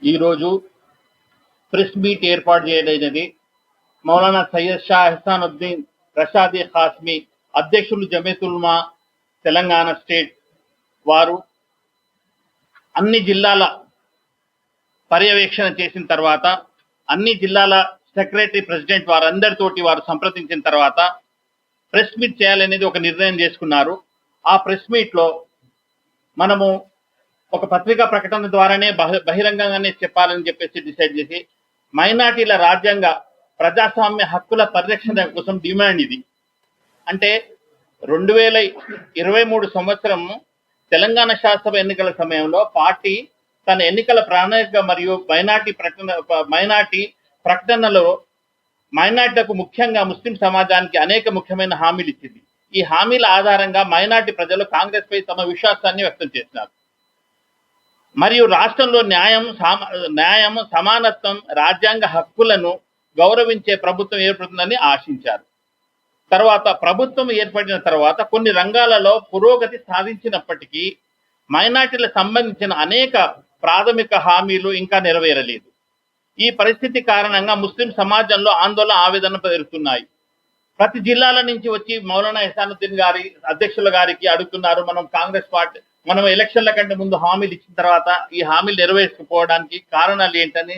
ఈరోజు press meet ఏర్పాటు చేయడమైనది. మౌలానా సయ్యద్ షా ఎహ్సానుద్దీన్ రషాదీ ఖాస్మీ అధ్యక్షులు జమీయతుల్ తెలంగాణ స్టేట్ వారు అన్ని జిల్లాల పర్యవేక్షణ చేసిన తర్వాత, అన్ని జిల్లాల సెక్రటరీ ప్రెసిడెంట్ వారందరితోటి వారు సంప్రదించిన తర్వాత ప్రెస్ మీట్ చేయాలనేది ఒక నిర్ణయం చేసుకున్నారు. ఆ ప్రెస్ మీట్ లో మనము ఒక పత్రికా ప్రకటన ద్వారానే బహిరంగంగానే చెప్పాలని చెప్పేసి డిసైడ్ చేసి, మైనార్టీల రాజ్యాంగ ప్రజాస్వామ్య హక్కుల పరిరక్షణ కోసం డిమాండ్ ఇది. అంటే 2023 సంవత్సరం తెలంగాణ శాసనసభ ఎన్నికల సమయంలో పార్టీ తన ఎన్నికల ప్రణాళిక మరియు మైనార్టీ ప్రకటనలో మైనార్టీలకు, ముఖ్యంగా ముస్లిం సమాజానికి అనేక ముఖ్యమైన హామీలు ఇచ్చింది. ఈ హామీల ఆధారంగా మైనార్టీ ప్రజలు కాంగ్రెస్ పై తమ విశ్వాసాన్ని వ్యక్తం చేస్తున్నారు మరియు రాష్ట్రంలో న్యాయం, సమానత్వం, రాజ్యాంగ హక్కులను గౌరవించే ప్రభుత్వం ఏర్పడుతుందని ఆశించారు. తర్వాత ప్రభుత్వం ఏర్పడిన తర్వాత కొన్ని రంగాలలో పురోగతి సాధించినప్పటికీ మైనార్టీలకు సంబంధించిన అనేక ప్రాథమిక హామీలు ఇంకా నెరవేరలేదు. ఈ పరిస్థితి కారణంగా ముస్లిం సమాజంలో ఆందోళన, ఆవేదన పెరుగుతున్నాయి. ప్రతి జిల్లాల నుంచి వచ్చి మౌలానా ఎహ్సానుద్దీన్ గారి అధ్యక్షుల గారికి అడుగుతున్నారు, మనం కాంగ్రెస్ పార్టీ మనం ఎలక్షన్ల కంటే ముందు హామీలు ఇచ్చిన తర్వాత ఈ హామీలు నెరవేర్చుకోవడానికి కారణాలు ఏంటని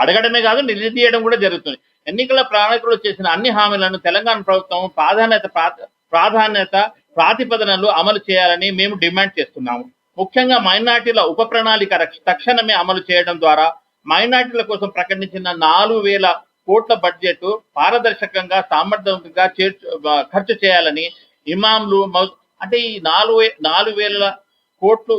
అడగడమే కాదు, నిలదీయడం కూడా జరుగుతుంది. ఎన్నికల ప్రణాళికలో చేసిన అన్ని హామీలను తెలంగాణ ప్రభుత్వం ప్రాధాన్యత ప్రాతిపదనలు అమలు చేయాలని మేము డిమాండ్ చేస్తున్నాము. ముఖ్యంగా మైనార్టీల ఉప ప్రణాళిక తక్షణమే అమలు చేయడం ద్వారా మైనార్టీల కోసం ప్రకటించిన 4,000 కోట్ల బడ్జెట్ పారదర్శకంగా, సామర్థ్యంగా ఖర్చు చేయాలని ఇమాంలు, అంటే ఈ 4,000 కోట్లు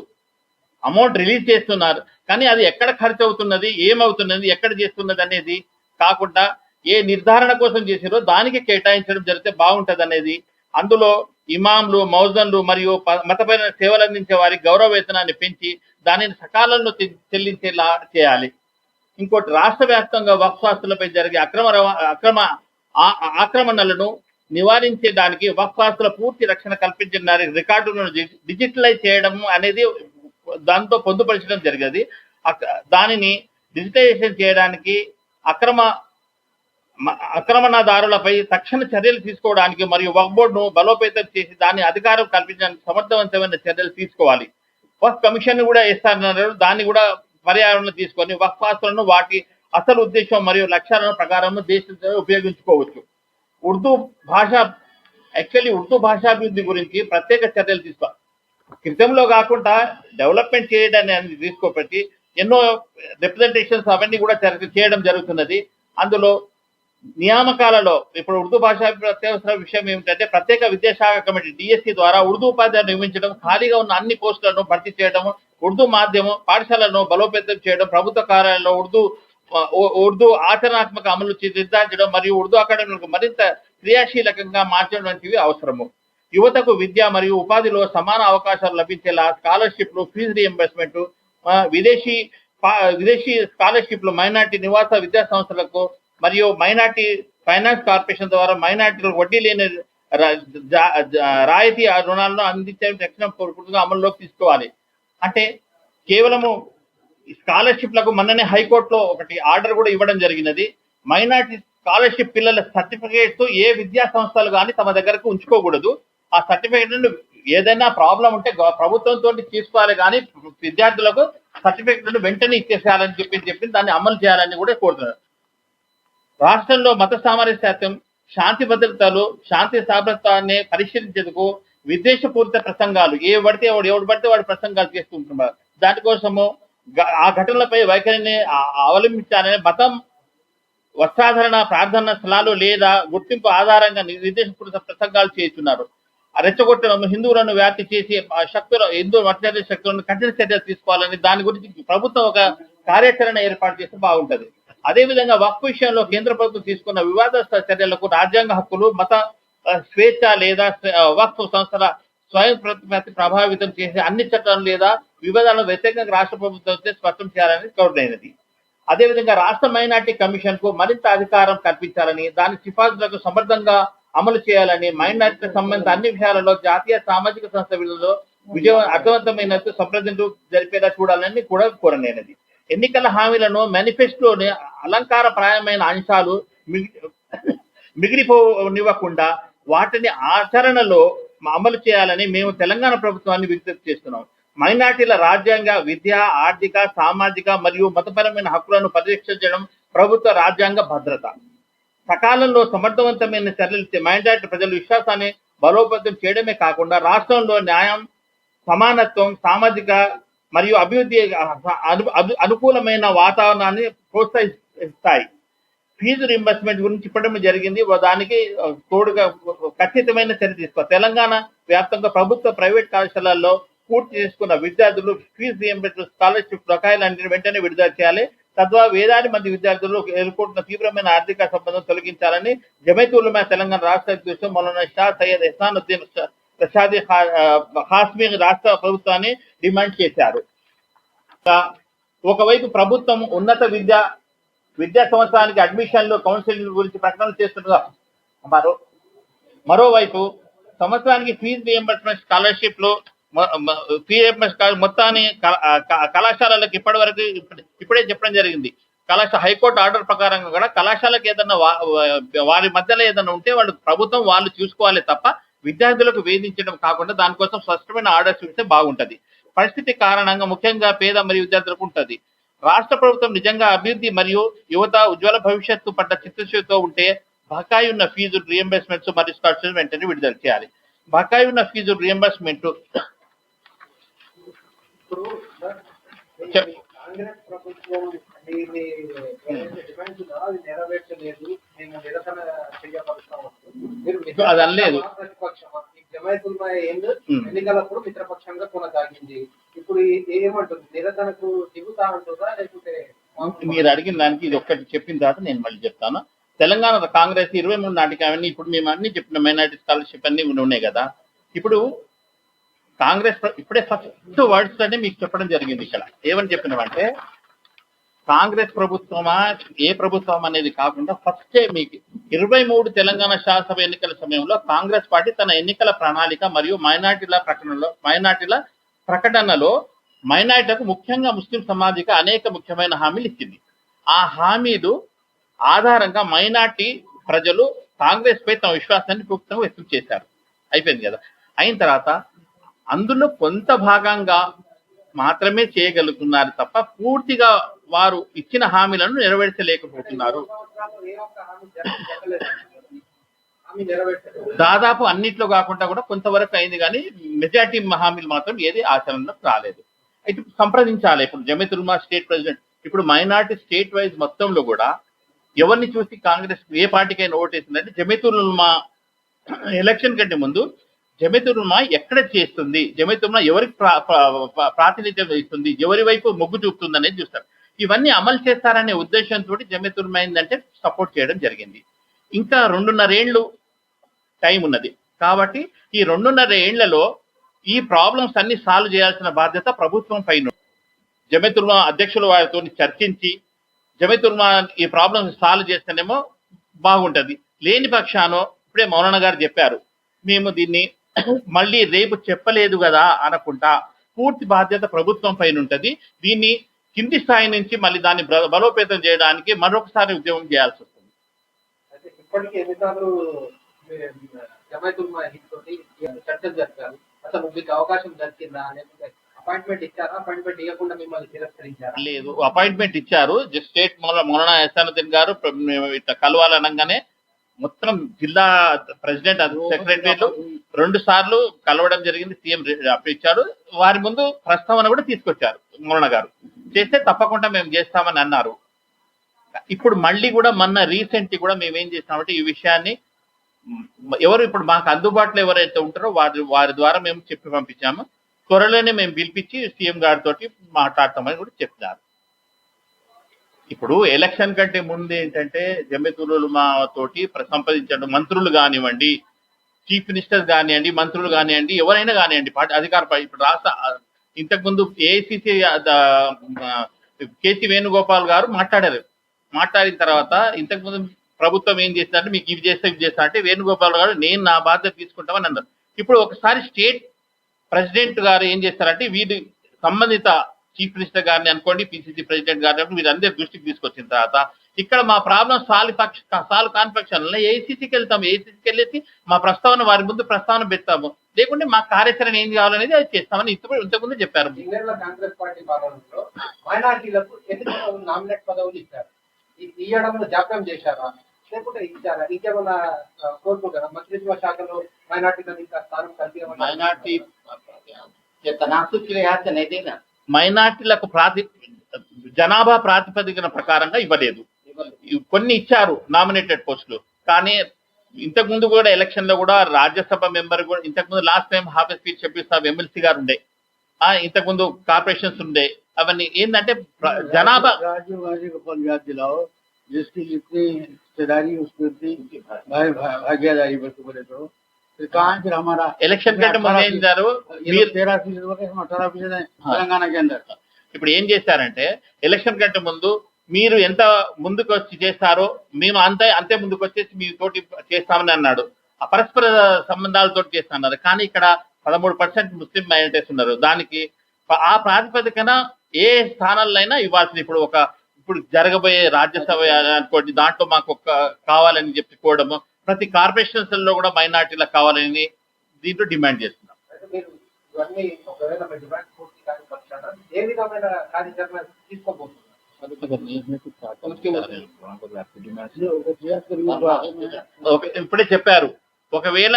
అమౌంట్ రిలీజ్ చేస్తున్నారు, కానీ అది ఎక్కడ ఖర్చు అవుతున్నది, ఏమవుతున్నది, ఎక్కడ చేస్తున్నది అనేది కాకుండా ఏ నిర్ధారణ కోసం చేసారో దానికి కేటాయించడం జరిగితే బాగుంటది అనేది. అందులో ఇమాంలు, మౌజన్లు మరియు మతపరమైన సేవలు అందించే వారి గౌరవ వేతనాన్ని పెంచి దానిని సకాలంలో చెల్లించేలా చేయాలి. ఇంకోటి, రాష్ట్ర వ్యాప్తంగా వక్ఫ్ ఆస్తులపై జరిగే ఆక్రమణలను నివారించడానికి వక్ఫ్ ఆస్తుల పూర్తి రక్షణ కల్పించడానికి రికార్డులను డిజిటలైజ్ చేయడం అనేది దాంతో పొందుపరచడం జరిగేది. దానిని డిజిటలైజేషన్ చేయడానికి ఆక్రమణదారులపై తక్షణ చర్యలు తీసుకోవడానికి మరియు వక్ఫ్ బోర్డును బలోపేతం చేసి దాని అధికారం కల్పించడానికి సమర్థవంతమైన చర్యలు తీసుకోవాలి. వక్ఫ్ కమిషన్ కూడా ఇస్తారన్నారు, దాన్ని కూడా పర్యావరణం తీసుకొని వక్ఫ్ ఆస్తులను వాటి అసలు ఉద్దేశం మరియు లక్ష్యాలను ప్రకారం దేశంలో ఉపయోగించుకోవచ్చు. ఉర్దూ భాషాభివృద్ధి గురించి ప్రత్యేక చర్యలు తీసుకోవాలి. క్రితంలో కాకుండా డెవలప్మెంట్ చేయడానికి తీసుకోబట్టి ఎన్నో రిప్రజెంటేషన్స్ అవన్నీ కూడా చేయడం జరుగుతున్నది. అందులో నియామకాలలో ఇప్పుడు ఉర్దూ భాష అత్యవసర విషయం ఏమిటంటే, ప్రత్యేక విద్యాశాఖ కమిటీ డిఎస్సి ద్వారా ఉర్దూ ఉపాధ్యాయులు నిర్మించడం, ఖాళీగా ఉన్న అన్ని పోస్టులను భర్తీ చేయడం, ఉర్దూ మాధ్యమం పాఠశాలను బలోపేతం చేయడం, ప్రభుత్వ కార్యాలయంలో ఉర్దూ ఆచరణాత్మక అమలు నిర్ధారించడం మరియు ఉర్దూ అకాడమీలకు మరింత క్రియాశీలకంగా మార్చడం వంటివి అవసరము. యువతకు విద్య మరియు ఉపాధిలో సమాన అవకాశాలు లభించేలా స్కాలర్షిప్లు, ఫీజు రీఎంబర్స్మెంట్, విదేశీ స్కాలర్షిప్లు మైనార్టీ నివాస విద్యా సంస్థలకు మరియు మైనార్టీ ఫైనాన్స్ కార్పొరేషన్ ద్వారా మైనార్టీలకు వడ్డీ లేని రాయితీ రుణాలను అందించే తక్షణ అమల్లోకి తీసుకోవాలి. అంటే కేవలము స్కాలర్షిప్లకు మొన్ననే హైకోర్టులో ఒకటి ఆర్డర్ కూడా ఇవ్వడం జరిగినది. మైనార్టీ స్కాలర్షిప్ పిల్లల సర్టిఫికేట్స్ ఏ విద్యా సంస్థలు కానీ తమ దగ్గరకు ఉంచుకోకూడదు. ఆ సర్టిఫికేట్ ఏదైనా ప్రాబ్లం ఉంటే ప్రభుత్వంతో తీసుకోవాలి, కానీ విద్యార్థులకు సర్టిఫికేట్లను వెంటనే ఇచ్చేసేయాలని చెప్పి దాన్ని అమలు చేయాలని కూడా కోరుతున్నారు. రాష్ట్రంలో మత సామరస్యం, శాంతి భద్రతలు, శాంతి స్థాపనత్వాన్ని పరిశీలించేందుకు విద్వేషపూరిత ప్రసంగాలు ఎవడు పడితే వాడు ప్రసంగాలు చేస్తుంటున్నారు. దానికోసము ఆ ఘటనలపై వైఖరిని అవలంబించాలని మతం, వస్త్రాధరణ, ప్రార్థన స్థలాలు లేదా గుర్తింపు ఆధారంగా విద్వేషపూరిత ప్రసంగాలు చేస్తున్నారు. రెచ్చగొట్టడం, హిందువులను వ్యాప్తి చేసి హిందూ మత శక్తులను కఠిన చర్యలు తీసుకోవాలని దాని గురించి ప్రభుత్వం ఒక కార్యాచరణ ఏర్పాటు చేస్తే బాగుంటది. అదేవిధంగా వక్ఫ్ విషయంలో కేంద్ర ప్రభుత్వం తీసుకున్న వివాదాస్పద చర్యలకు రాజ్యాంగ హక్కులు, మత స్వేచ్ఛ లేదా వక్ఫ్ సంస్థల స్వయం ప్రతిపత్తి ప్రభావితం చేసే అన్ని చట్టాలు లేదా వివాదాలను వ్యతిరేకంగా రాష్ట్ర ప్రభుత్వం స్పష్టం చేయాలని కోరినది. అదేవిధంగా రాష్ట్ర మైనార్టీ కమిషన్ కు మరింత అధికారం కల్పించాలని, దాని సిఫార్సులకు సమర్థంగా అమలు చేయాలని, మైనార్టీలకు సంబంధించిన అన్ని విషయాలలో జాతీయ సామాజిక సంస్థ విధులలో అర్థవంతమైన సంప్రదింపులు జరిపేలా చూడాలని కూడా కోరనేది. ఎన్నికల హామీలను మేనిఫెస్టోని అలంకారప్రాయమైన అంశాలు మిగిలిపోనివ్వకుండా వాటిని ఆచరణలో అమలు చేయాలని మేము తెలంగాణ ప్రభుత్వాన్ని విజ్ఞప్తి చేస్తున్నాం. మైనార్టీల రాజ్యాంగ, విద్య, ఆర్థిక, సామాజిక మరియు మతపరమైన హక్కులను పరిరక్షించడం ప్రభుత్వ రాజ్యాంగ భద్రత. సకాలంలో సమర్థవంతమైన చర్యలు మైనార్టీ ప్రజల విశ్వాసాన్ని బలోపేతం చేయడమే కాకుండా రాష్ట్రంలో న్యాయం, సమానత్వం, సామాజిక మరియు అభివృద్ధి అనుకూలమైన వాతావరణాన్ని ప్రోత్సహిస్తాయి. ఫీజు రింబర్స్మెంట్ గురించి చెప్పడం జరిగింది. దానికి తోడుగా ఖచ్చితమైన చర్య తీసుకోవాలి. తెలంగాణ వ్యాప్తంగా ప్రభుత్వ, ప్రైవేట్ కళాశాలల్లో పూర్తి చేసుకున్న విద్యార్థులు ఫీజు రియంబర్స్మెంట్, స్కాలర్షిప్ బకాయిలన్నింటినీ వెంటనే విడుదల చేయాలి. తద్వారా వేలాది మంది విద్యార్థులు ఎదుర్కొంటున్న తీవ్రమైన ఆర్థిక సంబంధం తొలగించాలని జమైత్ ఉలమా తెలంగాణ రాష్ట్ర అధ్యక్షుడు మౌలానా షా సయ్యద్ ఎహ్సానుద్దీన్ ప్రసాదీ హాస్మీ రాష్ట్ర ప్రభుత్వాన్ని డిమాండ్ చేశారు. ఒకవైపు ప్రభుత్వం ఉన్నత విద్యా సంవత్సరానికి అడ్మిషన్లు, కౌన్సిలింగ్ గురించి ప్రకటనలు చేస్తుండగా మరోవైపు సంవత్సరానికి ఫీజు రియంబర్స్మెంట్, స్కాలర్షిప్లు, మొత్తాన్ని కళాశాలలకు ఇప్పటి వరకు ఇప్పుడే చెప్పడం జరిగింది. హైకోర్టు ఆర్డర్ ప్రకారంగా కూడా కళాశాలకు ఏదన్నా వారి మధ్యలో ఏదైనా ఉంటే ప్రభుత్వం వాళ్ళు చూసుకోవాలి తప్ప విద్యార్థులకు వేధించడం కాకుండా దానికోసం స్పష్టమైన ఆర్డర్స్ ఇస్తే బాగుంటది. పరిస్థితి కారణంగా ముఖ్యంగా పేద మరియు విద్యార్థులకు ఉంటది. రాష్ట్ర ప్రభుత్వం నిజంగా అభివృద్ధి మరియు యువత ఉజ్వల భవిష్యత్తు పట్ల చిత్తశుద్ధితో ఉంటే బకాయి ఉన్న ఫీజు రియంబర్స్మెంట్స్ మరియు స్కాలర్షిప్ వెంటనే విడుదల చేయాలి. బకాయి ఉన్న ఫీజు రియంబర్స్మెంట్ కాంగ్రెస్ ప్రభుత్వం నెరవేర్చలేదు, మేము నిరసన చేయబడతాము. అది అనలేదు. జమైత్ ఉలమా ఎన్నికలప్పుడు మిత్రపక్షంగా కొనసాగింది. ఇప్పుడు ఏమంటుంది? నిరసనకు దిగుతా ఉంటుందా లేకుంటే? మీరు అడిగిన దానికి ఇది ఒక్కటి చెప్పిన తర్వాత నేను మళ్ళీ చెప్తాను. తెలంగాణ కాంగ్రెస్ 23 నాటికి అవన్నీ ఇప్పుడు మేము అన్ని చెప్పిన మైనారిటీ స్కాలర్షిప్ అన్ని ఉన్నాయి కదా. ఇప్పుడు కాంగ్రెస్ ఇప్పుడే ఫస్ట్ వర్డ్స్ అంటే మీకు చెప్పడం జరిగింది. ఇక్కడ ఏమని చెప్పినామంటే కాంగ్రెస్ ప్రభుత్వమా ఏ ప్రభుత్వం అనేది కాకుండా ఫస్టే మీకు 23 తెలంగాణ శాసనసభ ఎన్నికల సమయంలో కాంగ్రెస్ పార్టీ తన ఎన్నికల ప్రణాళిక మరియు మైనార్టీల ప్రకటనలో మైనార్టీలకు ముఖ్యంగా ముస్లిం సమాజిక అనేక ముఖ్యమైన హామీలు ఇచ్చింది. ఆ హామీలు ఆధారంగా మైనార్టీ ప్రజలు కాంగ్రెస్ పై తమ విశ్వాసాన్ని పూర్తిగా వ్యక్తం చేశారు. అయిపోయింది కదా. అయిన తర్వాత అందులో కొంత భాగంగా మాత్రమే చేయగలుగుతున్నారు తప్ప పూర్తిగా వారు ఇచ్చిన హామీలను నెరవేర్చలేకపోతున్నారు. దాదాపు అన్నిట్లో కాకుండా కూడా కొంతవరకు అయింది, కానీ మెజార్టీ హామీలు మాత్రం ఏది ఆచరణలోకి రాలేదు. అయితే సంప్రదించాలి. ఇప్పుడు జమైత్ ఉలమా స్టేట్ ప్రెసిడెంట్ ఇప్పుడు మైనార్టీ స్టేట్ వైజ్ మొత్తంలో కూడా ఎవరిని చూసి కాంగ్రెస్ ఏ పార్టీకైనా ఓటేసిందంటే జమైత్ ఉలమా ఎలక్షన్ కంటే ముందు జమైత్ ఉలమా ఎక్కడ చేస్తుంది, జమైత్ ఉలమా ఎవరికి ప్రాతినిధ్యం వహిస్తుంది, ఎవరి వైపు మొగ్గు చూపుతుంది అనేది చూస్తారు. ఇవన్నీ అమలు చేస్తారనే ఉద్దేశంతో జమైత్ ఉలమా ఏంటంటే సపోర్ట్ చేయడం జరిగింది. ఇంకా 2.5 ఏళ్ళు టైం ఉన్నది కాబట్టి ఈ 2.5 ఏళ్లలో ఈ ప్రాబ్లమ్స్ అన్ని సాల్వ్ చేయాల్సిన బాధ్యత ప్రభుత్వం పైన. జమైత్ ఉలమా అధ్యక్షులు వారితో చర్చించి జమైత్ ఉలమా ఈ ప్రాబ్లమ్స్ సాల్వ్ చేస్తేనేమో బాగుంటది. లేని పక్షానో ఇప్పుడే మౌలానా గారు చెప్పారు, మేము దీన్ని మళ్ళీ రేపు చెప్పలేదు కదా అనకుండా పూర్తి బాధ్యత ప్రభుత్వం పైన ఉంటది. దీన్ని కింది స్థాయి నుంచి మళ్ళీ దాన్ని బలోపేతం చేయడానికి మరొకసారి ఉద్యమం చేయాల్సి వస్తుంది. ఇప్పటికీ ఎన్నిసార్లు జమైత్ ఉలమా తోటి చర్చలు జరిపారు? అసలు మీకు అవకాశం దొరికిందా? లేకపోతే అపాయింట్మెంట్ ఇచ్చారా? అపాయింట్మెంట్ ఇవ్వకుండా మిమ్మల్ని తిరస్కరించారా? లేదు, అపాయింట్మెంట్ ఇచ్చారు. స్టేట్ మౌలానా ఎహ్సానుద్దీన్ గారు ఇట్లా కలవాలనగానే మొత్తం జిల్లా ప్రెసిడెంట్ సెక్రటరీలు 2 సార్లు కలవడం జరిగింది. సీఎం ఇచ్చారు. వారి ముందు ప్రస్తావన కూడా తీసుకొచ్చారు మౌలానా గారు. చేస్తే తప్పకుండా మేము చేస్తామని అన్నారు. ఇప్పుడు మళ్ళీ కూడా మొన్న రీసెంట్ కూడా మేము ఏం చేస్తామంటే ఈ విషయాన్ని ఎవరు ఇప్పుడు మాకు అందుబాటులో ఎవరైతే ఉంటారో వారి ద్వారా మేము చెప్పి పంపించాము. త్వరలోనే మేము పిలిపించి సీఎం గారితో మాట్లాడతామని కూడా చెప్పినారు. ఇప్పుడు ఎలక్షన్ కంటే ముందు ఏంటంటే జమైత్ ఉలమా తోటి సంప్రదించడం, మంత్రులు కానివ్వండి, చీఫ్ మినిస్టర్ కానివ్వండి, మంత్రులు కానివ్వండి, ఎవరైనా కానివ్వండి, అధికార ఇప్పుడు రాష్ట్ర ఇంతకుముందు ఏఐసిసి కేసీ వేణుగోపాల్ గారు మాట్లాడిన తర్వాత ఇంతకుముందు ప్రభుత్వం ఏం చేస్తారంటే మీకు ఇవి చేస్తా అంటే వేణుగోపాల్ గారు నేను నా బాధ్యత తీసుకుంటామని అన్నారు. ఇప్పుడు ఒకసారి స్టేట్ ప్రెసిడెంట్ గారు ఏం చేస్తారంటే వీరి సంబంధిత చీఫ్ మినిస్టర్ గారిని అనుకోండి, పిసిసి ప్రెసిడెంట్ గారిని వీరందరి దృష్టికి తీసుకొచ్చిన తర్వాత ఇక్కడ మా ప్రాబ్లం సాల్వ్ కాని పక్షంలో ఏఐసీసీకి వెళ్తాము. ఏఐసీసీకి వెళ్ళేసి మా ప్రస్తావన వారి ముందు ప్రస్తావన పెడతాము, లేకుంటే మా కార్యాచరణ ఏం కావాలనేది అది చేస్తామని ఇంతకుముందు చెప్పారు. కాంగ్రెస్ పార్టీ పాలనలో మైనార్టీలకు ఎన్నికల నామినేట్ పదవులు ఇచ్చారు, ఇవ్వడంలో జాప్యం చేశారా లేకుంటే ఇచ్చారా? ఇంకేమన్నా కోరుకుంటారా? మంత్రిత్వ శాఖలో మైనార్టీలకు ఇంకా స్థానం కల్పించమని మైనార్టీ तनासुब के लिहाज से नहीं देना మైనార్టీలకు జనాభా ప్రాతిపదికన ప్రకారంగా ఇవ్వలేదు. కొన్ని ఇచ్చారు నామినేటెడ్ పోస్టులు, కానీ ఇంతకు ముందు కూడా ఎలక్షన్ లో కూడా రాజ్యసభ మెంబర్ కూడా ఇంతకు ముందు లాస్ట్ టైం హాఫీజ్ పీర్ షబీర్ సాబ్ ఎమ్మెల్సీ గారు ఉండే, ఇంతకు ముందు కార్పొరేషన్స్ ఉండే. అవన్నీ ఏంటంటే జనాభా राजीव गांधी को कौन याद दिलाओ जिसकी जितनी हिस्सेदारी उसकी उतनी भागीदारी बस बोले तो फिर कहाँ फिर हमारा ఎలక్షన్ కంటే ముందు ఏం చేశారు, 13% हो गए, हम 18% हैं तेलंगाना के अंदर. ఇప్పుడు ఏం చేశారంటే ఎలక్షన్ కంటే ముందు మీరు ఎంత ముందుకు వచ్చి చేస్తారో మేము అంతే ముందుకు వచ్చేసి మీ తోటి చేస్తామని అన్నాడు. ఆ పరస్పర సంబంధాలతో చేస్తున్నారు. కానీ ఇక్కడ 13% ముస్లిం మైనారిటీస్ ఉన్నారు. దానికి ఆ ప్రాతిపదికన ఏ స్థానాల్లో అయినా ఇవ్వాల్సింది. ఇప్పుడు జరగబోయే రాజ్యసభ అనుకోండి, దాంట్లో మాకు కావాలని చెప్పుకోవడము, ప్రతి కార్పొరేషన్స్ లో కూడా మైనారిటీలకు కావాలని దీంట్లో డిమాండ్ చేస్తున్నాం. మీరు ఇవన్నీ ఒకవేళ మీ డిమాండ్ పూర్తి కాని పక్షాన ఏ విధమైన కార్యాచరణ తీసుకోబోతున్నారు? ఇప్పుడే చెప్పారు, ఒకవేళ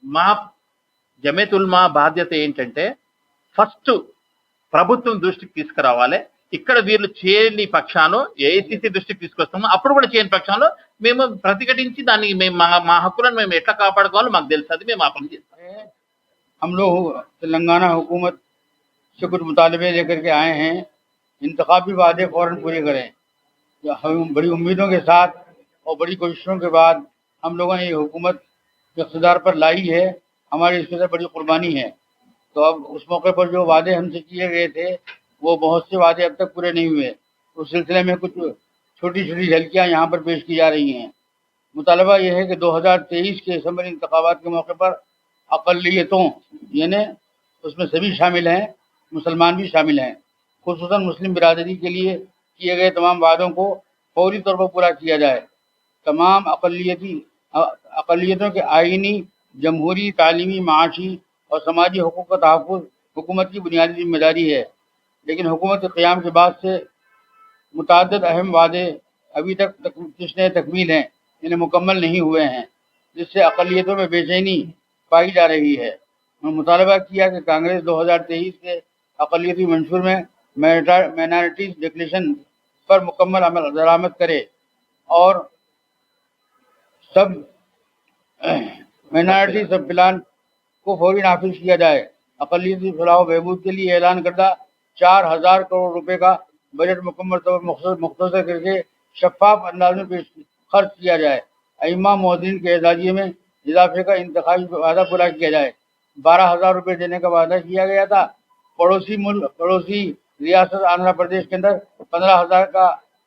మా జమీయత్ ఉలమా బాధ్యత ఏంటంటే ఫస్ట్ ప్రభుత్వం దృష్టికి తీసుకురావాలి. ఇక్కడ వీళ్ళు చేయని పక్షాన ఏఐసిసి దృష్టికి తీసుకొస్తాము. అప్పుడు కూడా చేయని పక్షంలో మేము ప్రతిఘటించి దాన్ని మేము మా హక్కులను మేము ఎట్లా కాపాడుకోవాలో మాకు తెలుసు, అది మేము ఆ పని చేస్తాం. हम लोग तेलंगाना हुकूमत से कुछ मुतालबे लेकर के आए हैं, इंतखाबी वादे फौरन पूरे करें. हम बड़ी उम्मीदों के साथ और बड़ी कोशिशों के बाद हम लोगों ने ये हुकूमत इक़्तिदार पर लाई है. हमारी इसके अंदर बड़ी कुर्बानी है. तो अब उस मौके पर जो वादे हमसे किए गए थे वो बहुत से वादे अब तक पूरे नहीं हुए. उस सिलसिले में कुछ छोटी छोटी झलकियाँ यहाँ पर पेश की जा रही हैं. मुतालबा ये है कि 2023 के असम्बली इंतखाबात के मौके पर अक़लियतों यानी उसमें सभी शामिल हैं, मुसलमान भी शामिल हैं, खुसूसन मुस्लिम बिरादरी के लिए किए गए तमाम वादों को फौरी तौर पर पूरा किया जाए. तमाम अक़लियतों के आइनी, जमहूरी, तालीमी, माशी और समाजी हकूक़ का तहफ़्फ़ुज़ हुकूमत की बुनियादी जिम्मेदारी है. लेकिन हुकूमत के क़याम के बाद से मुतअद्दिद अहम वादे अभी तक तस्ने तकमील हैं, इन्हें मुकम्मल नहीं हुए हैं, जिससे अक़लियतों में बेचैनी पाई जा रही है. मुतालबा किया कि कांग्रेस 2023 के अक़लियती मंशूर में माइनॉरिटीज़ डिक्लेरेशन पर मुकम्मल अमल दरामद करे और सब माइनॉरिटी सब प्लान को फौरी नाफिज किया जाए. अक़लियती फलाह बहबूद के लिए ऐलान करदा 4000 करोड़ रुपए का बजट मुकम्मल तौर पर मुख्तसर करके शफाफ अंदाज में खर्च किया जाए. अइम्मा मोहद्दीन के एजाजिये में इजाफे का इंतखाबी वादा पूरा किया जाए. 12,000 रुपये देने का वादा किया गया था. पड़ोसी रियासत आंध्र प्रदेश के अंदर 15,000 का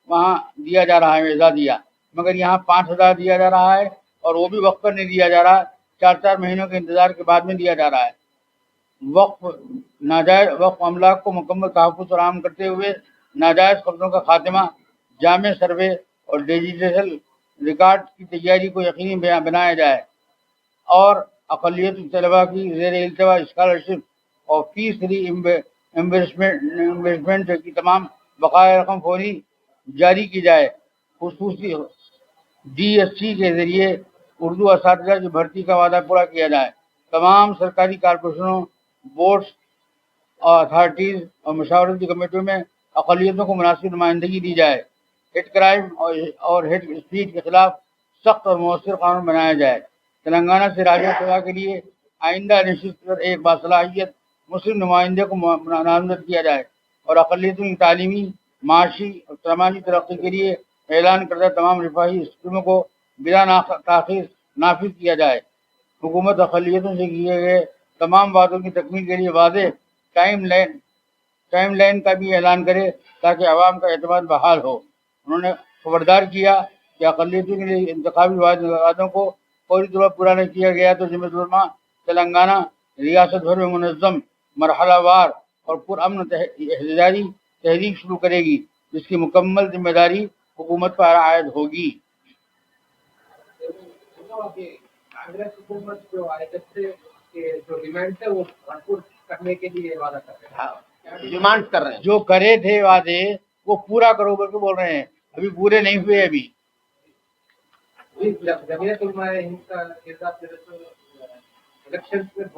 वहाँ दिया जा रहा है, एजा दिया, मगर यहाँ 5,000 दिया जा रहा है और वो भी वक्त पर नहीं दिया जा रहा. 4 महीनों के इंतजार के बाद में दिया जा रहा है. नाजायज़ वक्फ अमलाक को मुकम्मल तहफ़्फ़ुज़ फराहम करते हुए नाजायज़ कब्ज़ों का खात्मा, जामे सर्वे और डिजिटल रिकॉर्ड की तैयारी को यकीनी बनाया जाए और अक़लियत तलबा की ज़ेर इल्तिवा स्कॉलरशिप और फीस इन्वेस्टमेंट की तमाम बकाया रकम फौरी जारी की जाए. खुसूसी DSC के ज़रिए उर्दू असातिज़ा की भर्ती का वादा पूरा किया जाए. तमाम सरकारी कारपोरेशनों, बोर्ड्स और अथॉरिटीज़ और मशावरती कमेटियों में अक़लियतों को मुनासिब नुमाइंदगी दी जाए. हेड क्राइम और हेड स्पीच के खिलाफ सख्त और मौसर कानून बनाया जाए. तेलंगाना से राज्यसभा के लिए आइंदा निश्चित कर एक बासलाहियत मुस्लिम नुमाइंदे को नामजद किया जाए और अक़लियतों की तालीमी, माशी और समाजी तरक्की के लिए ऐलान करदा तमाम रिफाही स्कीमों को बिला ताख़ीर नाफिज किया जाए. हुकूमत अक़लियतों से किए गए तमाम वादों की तकमील के लिए वाज़ेह टाइम लाइन का भी ऐलान करे ताकि अवाम का एतमाद बहाल हो. उन्होंने खबरदार किया कि अक़लियतों के लिए इंतखाबी वादों को फौरी तौर पर पूरा नहीं किया गया तो जमीयत उलमा तेलंगाना रियासत भर में मुनज़्ज़म मरहलावार और पुरअमन एहतजाजी तहरीक शुरू करेगी, जिसकी मुकम्मल जिम्मेदारी हुकूमत पर आयद होगी। अभी कांग्रेस हुकूमत जो आए जब से जो डिमांड है वो भरपूर करने के लिए वादा कर रहे हैं, डिमांड कर रहे हैं। जो करे थे वादे वो पूरा करो करके बोल रहे हैं, अभी पूरे नहीं हुए। अभी जमीयत उलमा हिंद का किरदार इलेक्शन में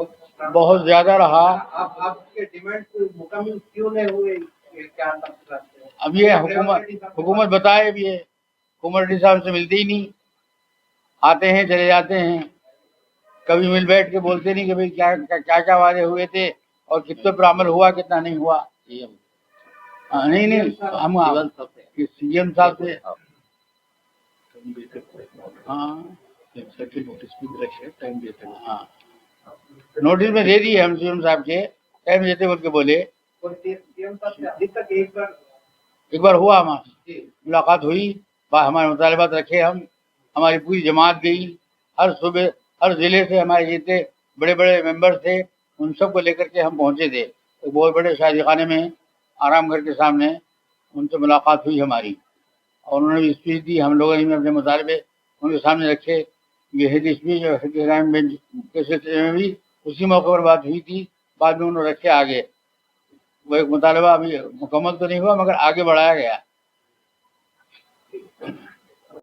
बहुत ज्यादा रहा। आप आपके डिमांड मुकम्मल क्यों नहीं हुए, ये क्या तफसीलात है? अब ये हुकूमत बताए भी है, हुकूमत साहब से मिलते ही नहीं, आते हैं चले जाते हैं, कभी मिल बैठ के बोलते नहीं कि भाई क्या क्या क्या वादे हुए थे और कितने पर अमल हुआ कितना नहीं हुआ। नहीं नहीं, हम सीएम साहब से हाँ नोटिस में दे दी है, हम सीएम साहब के टाइम देते बोल के बोले। और सीएम साहब से अभी तक एक बार हुआ हमारी मुलाकात हुई, हमारे मुतालबात रखे हम, हमारी पूरी जमात गई, हर सुबह हर ज़िले से हमारे जितने बड़े बड़े मेंबर्स थे उन सबको लेकर के हम पहुंचे थे। एक बहुत बड़े शादी खाने में आराम घर के सामने उनसे मुलाकात हुई हमारी, और उन्होंने भी स्पीच दी। हम लोगों ने अपने मुतालबे उनके सामने रखे। ये हेड स्पीच और हेड बेंच के सिलसिले में भी उसी मौके पर बात हुई थी, बाद में उन्होंने रखे आगे। वो एक मुतालबा अभी मुकम्मल तो नहीं हुआ मगर आगे बढ़ाया गया।